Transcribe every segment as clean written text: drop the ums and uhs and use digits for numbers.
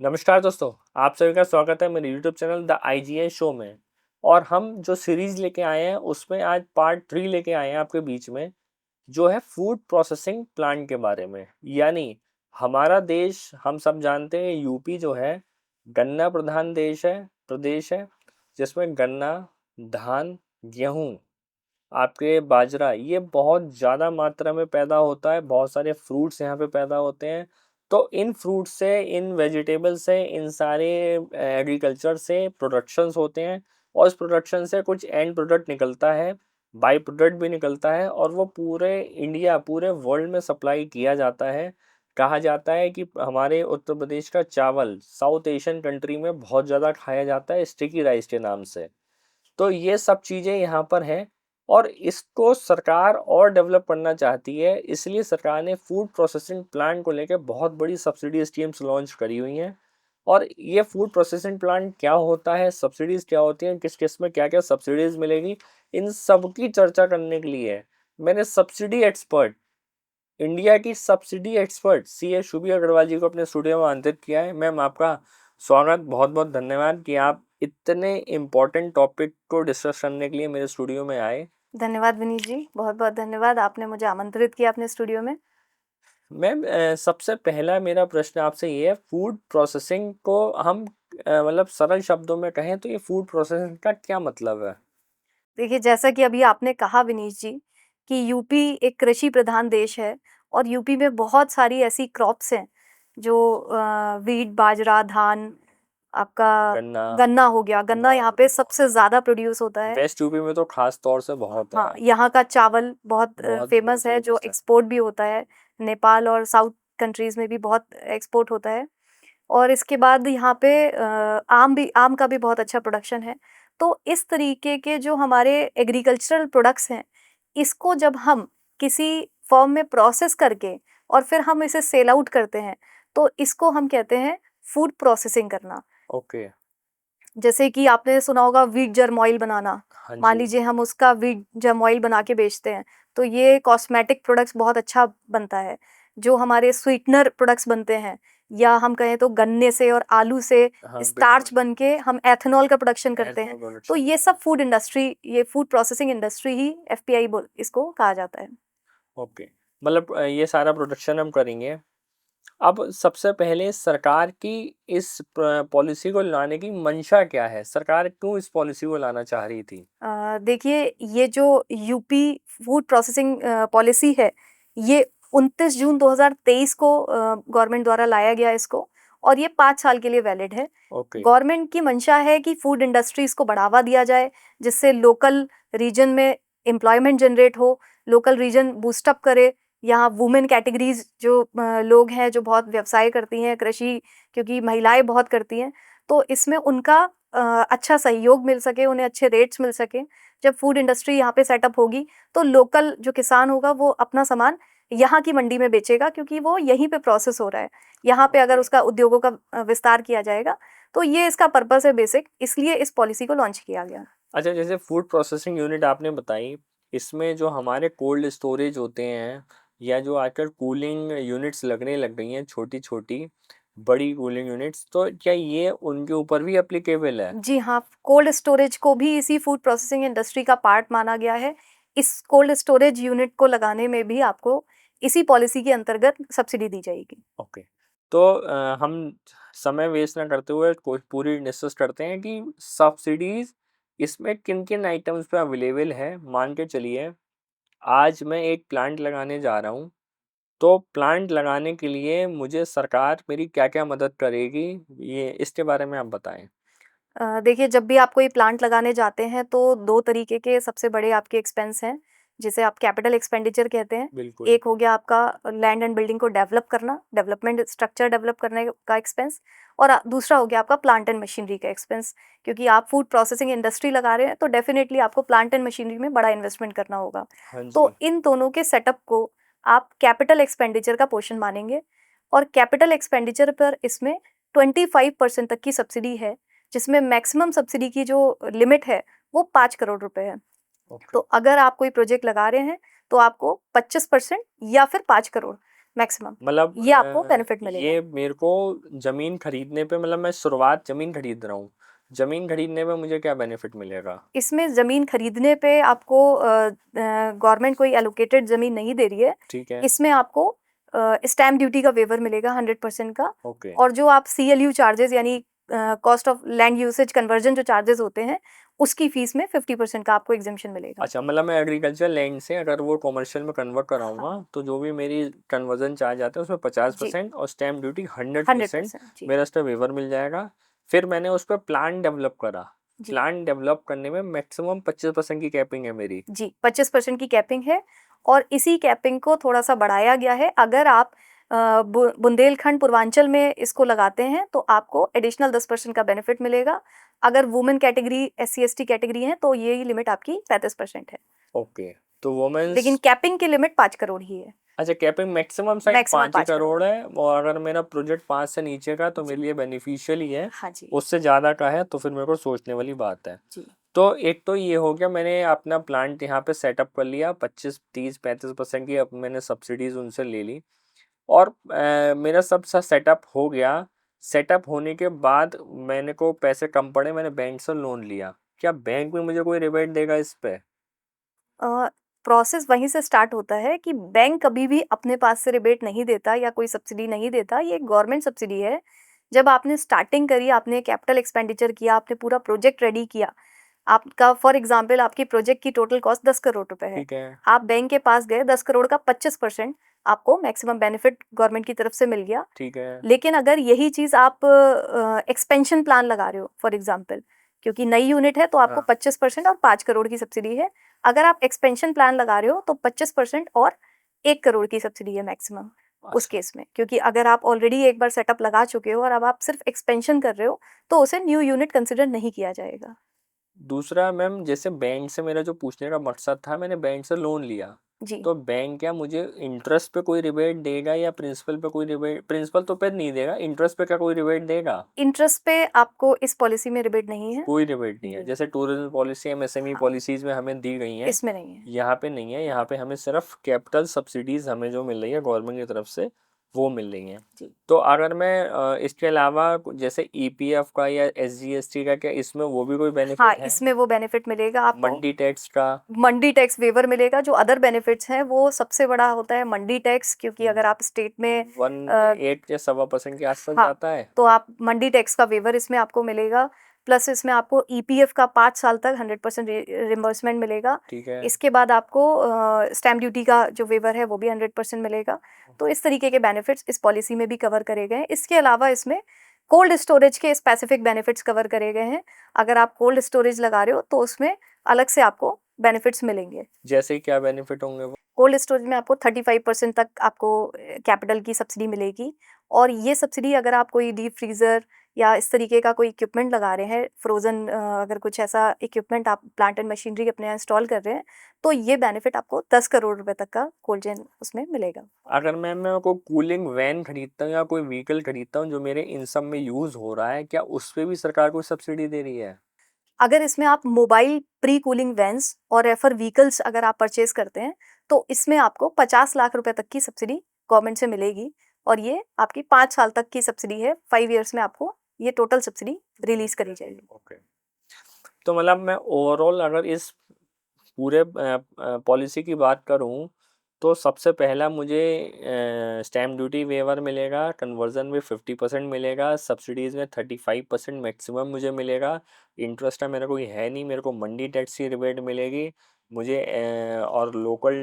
नमस्कार दोस्तों, आप सभी का स्वागत है मेरे YouTube channel the IGN show में। और हम जो सीरीज लेके आए हैं उसमें आज पार्ट 3 लेके आए हैं आपके बीच में, जो है फूड प्रोसेसिंग प्लांट के बारे में। यानी हमारा देश, हम सब जानते हैं, यूपी जो है गन्ना प्रधान प्रदेश है, जिसमें गन्ना, धान, गेहूं, आपके बाजरा, ये बहुत ज़्यादा मात्रा में पैदा होता है। बहुत सारे फ्रूट्स यहाँ पे पैदा होते हैं। तो इन फ्रूट से, इन वेजिटेबल से, इन सारे एग्रीकल्चर से प्रोडक्शंस होते हैं। और इस प्रोडक्शन से कुछ एंड प्रोडक्ट निकलता है, बाई प्रोडक्ट भी निकलता है, और वो पूरे इंडिया, पूरे वर्ल्ड में सप्लाई किया जाता है। कहा जाता है कि हमारे उत्तर प्रदेश का चावल साउथ एशियन कंट्री में बहुत ज़्यादा खाया जाता है स्टिकी राइस के नाम से। तो ये सब चीज़ें यहाँ पर हैं, और इसको सरकार और डेवलप करना चाहती है। इसलिए सरकार ने फूड प्रोसेसिंग प्लांट को लेकर बहुत बड़ी सब्सिडी स्कीम्स लॉन्च करी हुई हैं। और ये फूड प्रोसेसिंग प्लांट क्या होता है, सब्सिडीज़ क्या होती हैं, किस किस में क्या क्या सब्सिडीज़ मिलेगी, इन सब की चर्चा करने के लिए मैंने सब्सिडी एक्सपर्ट, इंडिया की subsidy expert CA Shubhi Agarwal ji को अपने स्टूडियो में आमंत्रित किया है। मैम, आपका स्वागत, बहुत बहुत धन्यवाद कि आप इतने इम्पोर्टेंट टॉपिक को डिस्कस करने के लिए मेरे स्टूडियो में आए। धन्यवाद विनीत जी, बहुत बहुत धन्यवाद, आपने मुझे आमंत्रित किया अपने स्टूडियो में। मैम, सबसे पहला मेरा प्रश्न आपसे ये है, फूड प्रोसेसिंग को हम मतलब सरल शब्दों में कहें तो ये फूड प्रोसेसिंग का क्या मतलब है? देखिए, जैसा कि अभी आपने कहा विनीत जी कि यूपी एक कृषि प्रधान देश है और यूपी में बहुत सारी ऐसी क्रॉप्स हैं जो वीट, बाजरा, धान, आपका गन्ना। गन्ना हो गया। गन्ना यहाँ पे सबसे ज़्यादा प्रोड्यूस होता है। वेस्ट यूपी में तो खास तौर से बहुत हाँ, है। यहाँ का चावल बहुत बहुत फेमस है जो फेमस है। एक्सपोर्ट भी होता है। नेपाल और साउथ कंट्रीज़ में भी बहुत एक्सपोर्ट होता है। और इसके बाद यहाँ पे आम का भी बहुत अच्छा प्रोडक्शन है। तो इस तरीके के जो हमारे एग्रीकल्चरल प्रोडक्ट्स हैं, इसको जब हम किसी फॉर्म में प्रोसेस करके और फिर हम इसे सेल आउट करते हैं, तो इसको हम कहते हैं फूड प्रोसेसिंग करना। ओके। जैसे कि आपने सुना होगा व्हीट जर्म ऑयल बनाना। हाँ मान जी। लीजिए हम उसका व्हीट जर्म ऑयल बना के बेचते हैं, तो ये कॉस्मेटिक प्रोडक्ट्स बहुत अच्छा बनता है। जो हमारे स्वीटनर प्रोडक्ट्स बनते हैं, या हम कहें तो गन्ने से और आलू से हाँ, स्टार्च बन के हम एथेनॉल का प्रोडक्शन करते हैं। एथेनॉल तो प्रोडक्शन। ये सब फूड इंडस्ट्री, ये फूड प्रोसेसिंग इंडस्ट्री ही एफपीआई बोल इसको कहा जाता है। ओके, मतलब ये सारा प्रोडक्शन हम करेंगे। अब सबसे पहले सरकार की इस पॉलिसी को लाने की मंशा क्या है? सरकार क्यों इस पॉलिसी को लाना चाह रही थी? देखिए, ये जो यूपी फूड प्रोसेसिंग पॉलिसी है, ये 29 जून 2023 को गवर्नमेंट द्वारा लाया गया इसको, और ये 5 साल के लिए वैलिड है। ओके। गवर्नमेंट की मंशा है कि फूड इंडस्ट्रीज को बढ़ावा दिया जाए, जिससे लोकल रीजन में एम्प्लॉयमेंट जनरेट हो, लोकल रीजन बूस्टअप करे। यहाँ वुमेन कैटेगरीज जो लोग हैं जो बहुत व्यवसाय करती हैं, कृषि, क्योंकि महिलाएं बहुत करती हैं, तो इसमें उनका अच्छा सहयोग मिल सके, उन्हें अच्छे रेट्स मिल सके। जब फूड इंडस्ट्री यहाँ पे सेटअप होगी, तो लोकल जो किसान होगा वो अपना सामान यहाँ की मंडी में बेचेगा, क्योंकि वो यहीं पे प्रोसेस हो रहा है। यहाँ पे अगर उसका उद्योगों का विस्तार किया जाएगा, तो ये इसका पर्पस है बेसिक, इसलिए इस पॉलिसी को लॉन्च किया गया। अच्छा, जैसे फूड प्रोसेसिंग यूनिट आपने बताई, इसमें जो हमारे कोल्ड स्टोरेज होते हैं, या जो आजकल कूलिंग यूनिट्स लगने लग गई हैं, छोटी छोटी बड़ी कूलिंग यूनिट्स, तो क्या ये उनके ऊपर भी एप्लीकेबल है? जी हाँ, कोल्ड स्टोरेज को भी इसी फूड प्रोसेसिंग इंडस्ट्री का पार्ट माना गया है। इस कोल्ड स्टोरेज यूनिट को लगाने में भी आपको इसी पॉलिसी के अंतर्गत सब्सिडी दी जाएगी। ओके। तो हम समय वेस्ट ना करते हुए कोई पूरी डिस्कस करते हैं कि सब्सिडीज इसमें किन किन आइटम्स पे अवेलेबल है। मान के चलिए, आज मैं एक प्लांट लगाने जा रहा हूँ, तो प्लांट लगाने के लिए मुझे सरकार मेरी क्या क्या मदद करेगी, ये इसके बारे में आप बताएं। देखिए, जब भी आप कोई प्लांट लगाने जाते हैं, तो 2 तरीके के सबसे बड़े आपके एक्सपेंस हैं, जिसे आप कैपिटल एक्सपेंडिचर कहते हैं। बिल्कुल। एक हो गया आपका लैंड एंड बिल्डिंग को डेवलप करना, डेवलपमेंट स्ट्रक्चर डेवलप करने का एक्सपेंस, और दूसरा हो गया आपका प्लांट एंड मशीनरी का एक्सपेंस। क्योंकि आप फूड प्रोसेसिंग इंडस्ट्री लगा रहे हैं, तो डेफिनेटली आपको प्लांट एंड मशीनरी में बड़ा इन्वेस्टमेंट करना होगा। हाँ जी। तो इन दोनों के सेटअप को आप कैपिटल एक्सपेंडिचर का पोर्शन मानेंगे, और कैपिटल एक्सपेंडिचर पर इसमें 25% तक की सब्सिडी है, जिसमें मैक्सिमम सब्सिडी की जो लिमिट है वो 5 करोड़ रुपए है। ओके। तो अगर आप कोई प्रोजेक्ट लगा रहे हैं, तो आपको 25% या फिर 5 करोड़, मैक्सिमम, मतलब ये आपको बेनिफिट मिलेगा। ये मेरे को ज़मीन खरीदने पे, मतलब मैं शुरुआत ज़मीन खरीद रहा हूँ, ज़मीन खरीदने पे मुझे क्या बेनिफिट मिलेगा? इसमें ज़मीन खरीदने पे आपको गवर्नमेंट कोई एलोकेटेड ज़मीन नहीं दे रही है। ठीक है। इसमें आपको स्टैम्प ड्यूटी का वेवर मिलेगा 100% का, ओके। और जो आप CLU चार्जेस यानी cost of land usage conversion जो चार्जेस होते हैं, उसकी फीस में 50% का आपको एग्जेम्पशन मिलेगा। अच्छा, मतलब मैं एग्रीकल्चर लैंड से अगर वो कमर्शियल में कन्वर्ट कराऊंगा हाँ, तो जो भी मेरी कन्वर्जन चार्ज आता है उसमें जी, 50% और स्टैम्प ड्यूटी 100% 100% जी, मेरा उस पर वेवर मिल जाएगा। फिर मैंने उस पर प्लान डेवलप करा। जी, प्लान डेवलप करने में मैक्सिमम 25% की कैपिंग है मेरी। जी, 25% की कैपिंग है, और इसी कैपिंग को थोड़ा-सा बढ़ाया गया है। अगर आप बुंदेलखंड पूर्वांचल में इसको लगाते हैं, तो आपको एडिशनल 10% का बेनिफिट मिलेगा। अगर वुमेन कैटेगरी, SC/ST कैटेगरी है, तो ये लिमिट आपकी 35% है। ओके। तो वोमेन्स, लेकिन कैपिंग की लिमिट 5 करोड़ ही है। अच्छा कैपिंग मैक्सिमम साइज मैक्सिमम 5 ही 5 करोड़। करोड़ है, और अगर मेरा प्रोजेक्ट 5 से नीचे का तो जी, मेरे लिए बेनिफिशियल ही है। हाँ जी, उससे ज़्यादा का है तो फिर मेरे को सोचने वाली बात है। जी, तो एक तो ये हो गया, मैंने अपना प्लांट यहाँ पे सेटअप कर लिया, 25 30 35% की अब मैंने सब्सिडीज उनसे ले ली, और मेरा सब सा सेटअप हो गया। सेटअप होने के बाद मैंने को पैसे कम पड़े, मैंने बैंक से लोन लिया, क्या बैंक में मुझे कोई रिबेट देगा इस पे? प्रोसेस वहीं से स्टार्ट होता है कि बैंक कभी भी अपने पास से रिबेट नहीं देता या कोई सब्सिडी नहीं देता, ये गवर्नमेंट सब्सिडी है। जब आपने स्टार्टिंग करी, आपने कैपिटल एक्सपेंडिचर किया, आपने पूरा प्रोजेक्ट रेडी किया, आपका फॉर एग्जांपल आपकी प्रोजेक्ट की टोटल कॉस्ट 10 करोड़ रुपए है, ठीक है। आप बैंक के पास गए, 10 करोड़ का 25% आपको मैक्सिमम बेनिफिट गवर्नमेंट की तरफ से मिल गया। ठीक है। लेकिन अगर यही चीज़ आप एक्सपेंशन प्लान लगा रहे हो फॉर एग्जांपल, क्योंकि नई यूनिट है तो आपको हाँ। 25% और 5 करोड़ की सब्सिडी है। अगर आप एक्सपेंशन प्लान लगा रहे हो तो 25% और 1 करोड़ की सब्सिडी है मैक्सिमम उस अच्छा। केस में, क्योंकि अगर आप ऑलरेडी एक बार सेटअप लगा चुके हो और अब आप सिर्फ एक्सपेंशन कर रहे हो, तो उसे न्यू यूनिट कंसिडर नहीं किया जाएगा। दूसरा मैम, जैसे बैंक से मेरा जो पूछने का मकसद था, मैंने बैंक से लोन लिया, जी, तो बैंक क्या मुझे इंटरेस्ट पे कोई रिबेट देगा या प्रिंसिपल पे कोई रिबेट? प्रिंसिपल तो पे नहीं देगा, इंटरेस्ट पे क्या कोई रिबेट देगा? इंटरेस्ट पे आपको इस पॉलिसी में रिबेट नहीं है। कोई रिबेट नहीं है, जी, जैसे टूरिज्म पॉलिसी MSME हाँ, पॉलिसीज में हमें दी गई हैं, इसमें नहीं है। यहाँ पे नहीं है। यहाँ पे हमें सिर्फ कैपिटल सब्सिडीज हमें जो मिल रही है गवर्नमेंट की तरफ से, वो मिल रही हैं। जी, तो अगर मैं इसके अलावा जैसे EPF का या SGST का, क्या इसमें वो भी कोई हाँ, बेनिफिट है? इसमें वो बेनिफिट मिलेगा आपको। मंडी टैक्स का? मंडी टैक्स वेवर मिलेगा। जो अदर बेनिफिट्स हैं, वो सबसे बड़ा होता है मंडी टैक्स, क्योंकि अगर आप स्टेट में 1.8 या 1.25% के आसपास हाँ, जाता है। तो आप मंडी टैक्स का वेवर इसमें आपको मिलेगा। प्लस इसमें आपको EPF का 5 साल तक 100% रिम्बर्समेंट मिलेगा। ठीक है। इसके बाद आपको स्टैम्प ड्यूटी का जो वेवर है वो भी 100% मिलेगा। तो इस तरीके के बेनिफिट्स इस पॉलिसी में भी कवर करे गए हैं। इसके अलावा इसमें कोल्ड स्टोरेज के स्पेसिफिक बेनिफिट्स कवर करे गए हैं। अगर आप कोल्ड स्टोरेज लगा रहे हो तो उसमें अलग से आपको बेनिफिट्स मिलेंगे। जैसे क्या बेनिफिट होंगे वो? कोल्ड स्टोरेज में आपको 35% तक आपको कैपिटल की सब्सिडी मिलेगी, और ये सब्सिडी अगर आप कोई डीप फ्रीज़र या इस तरीके का कोई इक्विपमेंट लगा रहे हैं, फ्रोज़न अगर कुछ ऐसा इक्विपमेंट आप प्लांट एंड मशीनरी अपने यहाँ इंस्टॉल कर रहे हैं, तो ये बेनिफिट आपको 10 करोड़ रुपए तक का कोल्ड चेन उसमें मिलेगा। अगर मैं कोई कूलिंग वैन खरीदता हूँ या कोई व्हीकल खरीदता हूँ जो मेरे इन सब में यूज हो रहा है, क्या उस पे भी सरकार कोई सब्सिडी दे रही है? अगर इसमें आप मोबाइल प्री कूलिंग वैन्स और रेफर व्हीकल्स अगर आप परचेज करते हैं, तो इसमें आपको 50 लाख रुपए तक की सब्सिडी गवर्नमेंट से मिलेगी, और ये आपकी 5 साल तक की सब्सिडी है। 5 ईयर्स में आपको ये टोटल सब्सिडी रिलीज करी जाएगी। ओके। तो मतलब मैं ओवरऑल अगर इस पूरे पॉलिसी की बात करूं, तो सबसे पहला मुझे स्टैम्प ड्यूटी वेवर मिलेगा, कन्वर्जन में 50% मिलेगा, सब्सिडीज़ में 35% मैक्सिमम मुझे मिलेगा। इंटरेस्ट का मेरा कोई है नहीं, मेरे को मंडी टैक्स की रिबेट मिलेगी मुझे, और लोकल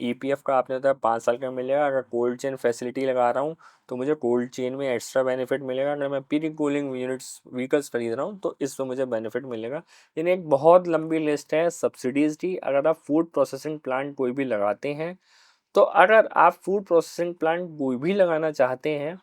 EPF का आपने बताया 5 साल का मिलेगा। अगर कोल्ड चेन फैसिलिटी लगा रहा हूँ तो मुझे कोल्ड चेन में एक्स्ट्रा बेनिफिट मिलेगा। अगर मैं प्री कूलिंग यूनिट्स व्हीकल्स खरीद रहा हूँ तो इसमें मुझे बेनिफिट मिलेगा। यानी एक बहुत लंबी लिस्ट है सब्सिडीज़ की। अगर आप फूड प्रोसेसिंग प्लांट कोई भी लगाते हैं, तो अगर आप फूड प्रोसेसिंग प्लांट कोई भी लगाना चाहते हैं,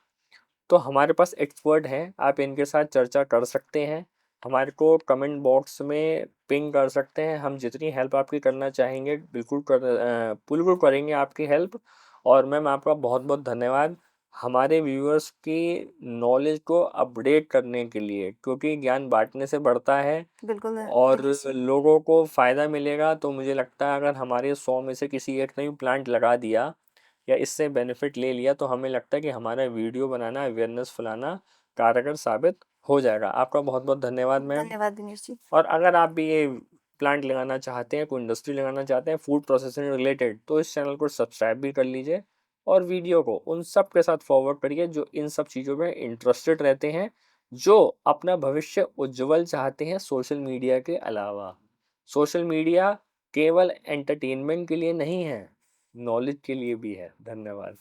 तो हमारे पास एक्सपर्ट हैं, आप इनके साथ चर्चा कर सकते हैं। हमारे को कमेंट बॉक्स में पिंग कर सकते हैं, हम जितनी हेल्प आपकी करना चाहेंगे बिल्कुल करेंगे आपकी हेल्प। और मैम आपका बहुत बहुत धन्यवाद हमारे व्यूअर्स की नॉलेज को अपडेट करने के लिए, क्योंकि ज्ञान बांटने से बढ़ता है बिल्कुल और बिल्कुल लोगों को फ़ायदा मिलेगा। तो मुझे लगता है अगर हमारे 100 में से किसी एक ने भी प्लांट लगा दिया या इससे बेनिफिट ले लिया, तो हमें लगता है कि हमारा वीडियो बनाना, अवेयरनेस फैलाना कारगर साबित हो जाएगा। आपका बहुत बहुत धन्यवाद मैम। धन्यवाद दिनेश जी। और अगर आप भी ये प्लांट लगाना चाहते हैं, कोई इंडस्ट्री लगाना चाहते हैं फूड प्रोसेसिंग रिलेटेड, तो इस चैनल को सब्सक्राइब भी कर लीजिए और वीडियो को उन सब के साथ फॉरवर्ड करिए जो इन सब चीज़ों में इंटरेस्टेड रहते हैं, जो अपना भविष्य उज्जवल चाहते हैं सोशल मीडिया के अलावा। सोशल मीडिया केवल एंटरटेनमेंट के लिए नहीं है, नॉलेज के लिए भी है। धन्यवाद।